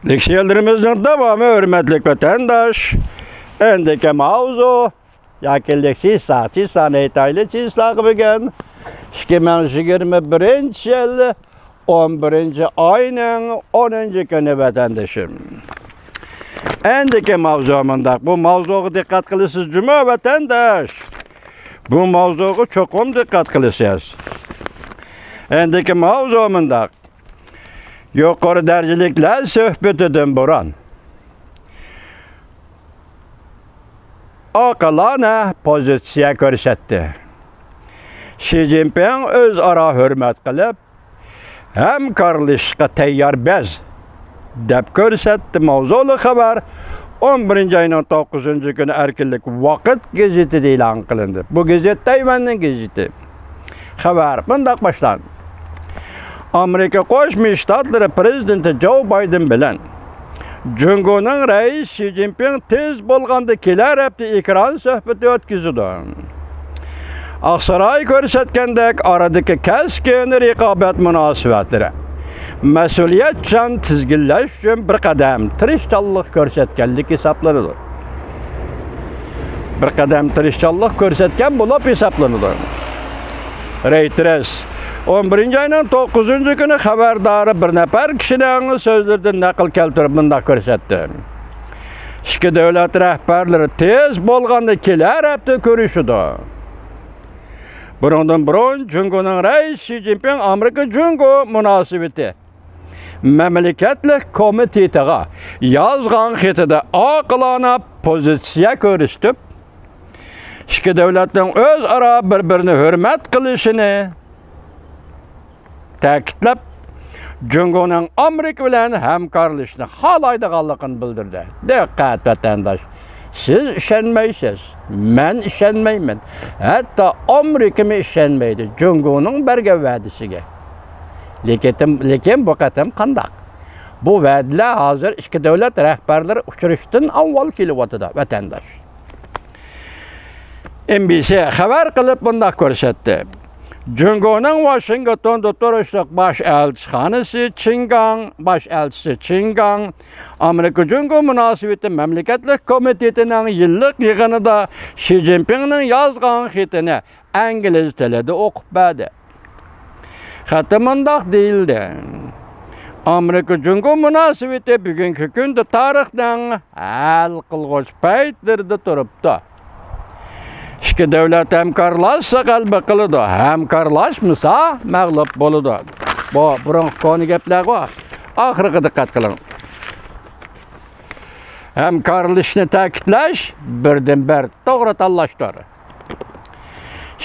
Leksiyelerimizin devamı hürmetli vatandaş. Endeki mavzu yakillik sahçı netaylı çizlak bugün 2021 yıl 11. ayının 10. günü vatandaşım. Endeki mavzumunda bu mavzuğa dikkat kılısız cuma vatandaş. Bu mavzuğa çokum dikkat kılısız. Endeki mavzumunda yukarı dercilikler söhbet edin buran. Akılana pozisiya görsetti. Xi Jinping öz ara hürmet kılıp hem karlışqa teyyar bez dep görsetti mavzulu haber 11. ayının 9. günü erkinlik vakit gazeti ilan kılındı. Bu gazet Tayvan'ın gazeti. Haber bundak başlan. Amerika Qo'shma Shtatları prezidenti Joe Biden bilan Jungo'nun reis Xi Jinping tez bo'lganda kelar hafta ekran suhbati o'tkazdi. Aqsaray ko'rsatgandek aradagi keskin raqobat munosabatlari mas'uliyatchan tizginlash uchun bir qadam tirishchanlik ko'rsatganlik hisoblanadi. Bir qadam tirishchanlik ko'rsatgan bo'lib hisoblanadi. Reuters 11. ayının 9. günü xabardarı bir nafar kişinin sözlerden naql keltirib bunday ko'rsatdi. İki davlat rahbarlari tez bo'lganda kelar hafta ko'rishdi. Bundan burun Jungo'nun reis Xi Jinping Amerika Jungo munosabati mamlakatlik komitetiga yozgan xatida oqilona pozitsiya ko'rsatib, ikki davlatning o'zaro bir-birini hurmat qilishini ta'kidlab, Jungo'nun Amerika bilan hamkorlashni xohlaydiganligini bildirdi. Diqqat vatandosh, siz ishonmaysiz, men ishonmayman. Hatto Amerika ham ishonmaydi Jungo'ning bergan va'dasiga. Lekin bu qatam qandaq? Bu va'dalar hozir ikki davlat rahbarlari uchrashishdan avval kelyapti vatandosh. NBC xabar qilib bunday ko'rsatdi. Jungo'nun Washington'da turishliq baş elchisi Qingang Amerika Jungo munosabati mamlakatlik komitetining yillik yig'inida Xi Jinpingning yozgan xatini ingliz tilida o'qib berdi. Xatda mundaq deyildi. Amerika Jungo munosabati bugungi kunda tarixning hal qilg'ich paytlarida turibdi. İki devlet hamkorlashsa qalbi qiladi, hamkorlashmasa mag'lub bo'ladi. Bu birinchi koni gaplar bor. Oxiriga diqqat qiling. Hamkorlashni ta'kidlash birdan-bir to'g'ri tanlashdir.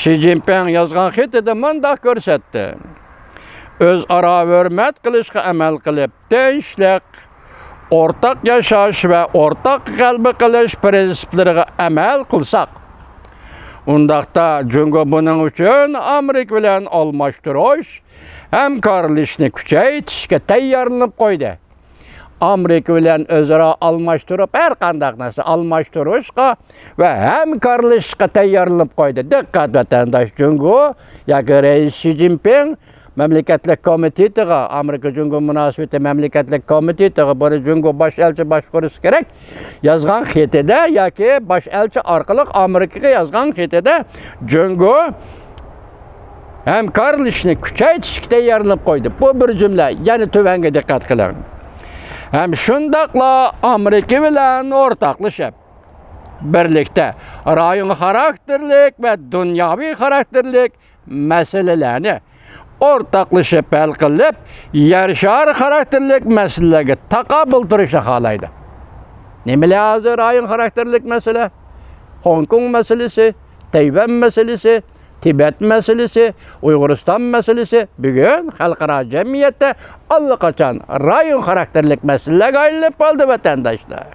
Xi Jinping yozgan xatida mundaq ko'rsatdi. O'zaro hurmat qilishga amal qilib, tinchlik, o'rtaq yashash va o'rtaq qalbi qilish prinsiplariga amal qilsak, undaqda Jungo bunun uchun Amerika bilan almashtirish, hamkorlashni kuchaytirishga tayyorlanib qo'ydi. Amerika bilan o'zaro almashtirib, har qanday narsa almashtirishga va hamkorlashishga tayyorlanib qo'ydi. Diqqat vatandosh, Jungo yoki reis Xi Jinping mamlakatlik komitetiga, Amerika Jungo munosabati mamlakatlik komitetiga buni Jungo bosh elchi boshqarish kerak yozgan xatida yoki bosh elchi orqali Amerikaga yozgan xatida Jungo hamkorlashni kuchaytirishga tayyorlanib qo'ydi. Bu bir jumla, ya'ni tuvanga diqqat qiling. Ham shundaqla Amerika bilan o'rtoqlashib birlikda rayon xarakterlik va dunyoviy xarakterlik masalalarni o'rtoqlashib hal qilib, yer shari xarakterlik masalalarga taqobil turishni xohlaydi. Nimalar hozir rayon xarakterlik masala? Hong Kong masalasi, Tayvan masalasi, Tibet masalasi, Uyg'uriston masalasi bugun xalqaro jamiyatda allaqachon rayon xarakterlik masalalarga aylanib qoldi vatandoshlar.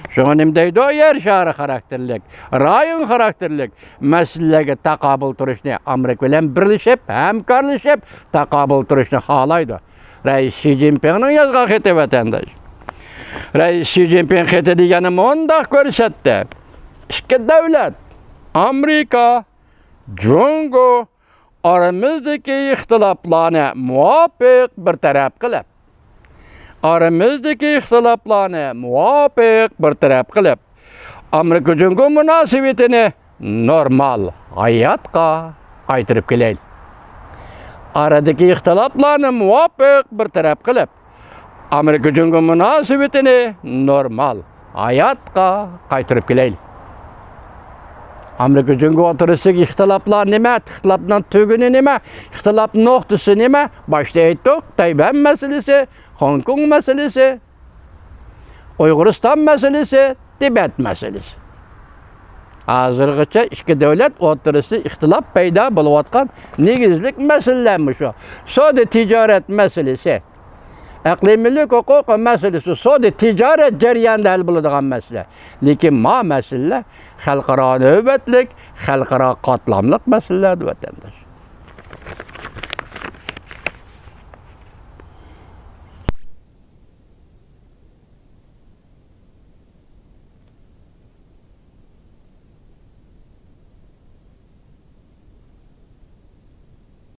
Şonim deydi o yer şahri xarakterlik, rayon xarakterlik masalalarga taqobil turishni Amerika bilan birlashib, hamkorlashib taqobil turishni xohlaydi. Reis Xi Jinpingning yozgan xati vatandosh. Reis Xi Jinping xati degani mundaq ko'rsatdi. Ikki davlat Amerika, Jungo aramizdagi ixtiloflarni muvofiq bir taraf qilib, aramızdaki ihtilaflarını muvafiq bir taraf kılıp, Amerika Cumhuriyeti münasebetini normal hayatga qaytırıp keleyli. Aradaki ihtilaflarını muvafiq bir taraf kılıp, Amerika Cumhuriyeti münasebetini normal hayatga qaytırıp keleyli. Amerika Cumhuriyeti oturusundaki ihtilaflar nime, ihtilafdan tügünü nime, ihtilaf noktası nime? Başta ettik, Tayvan meselesi, Hong Kong meselesi, Uyguristan meselesi, Tibet meselesi. Hazırgıça iki devlet oturusu ihtilaf payda buluvatkan negizlik meselelermiş o. Sode ticaret meselesi, iqlimillik hukuk meselesi, sode ticaret ceryanında hal bulunduğun mesele. Lekin ma mesele, xalqaro növbetlik, xalqaro qatlamlık meselelerdir vatandaş.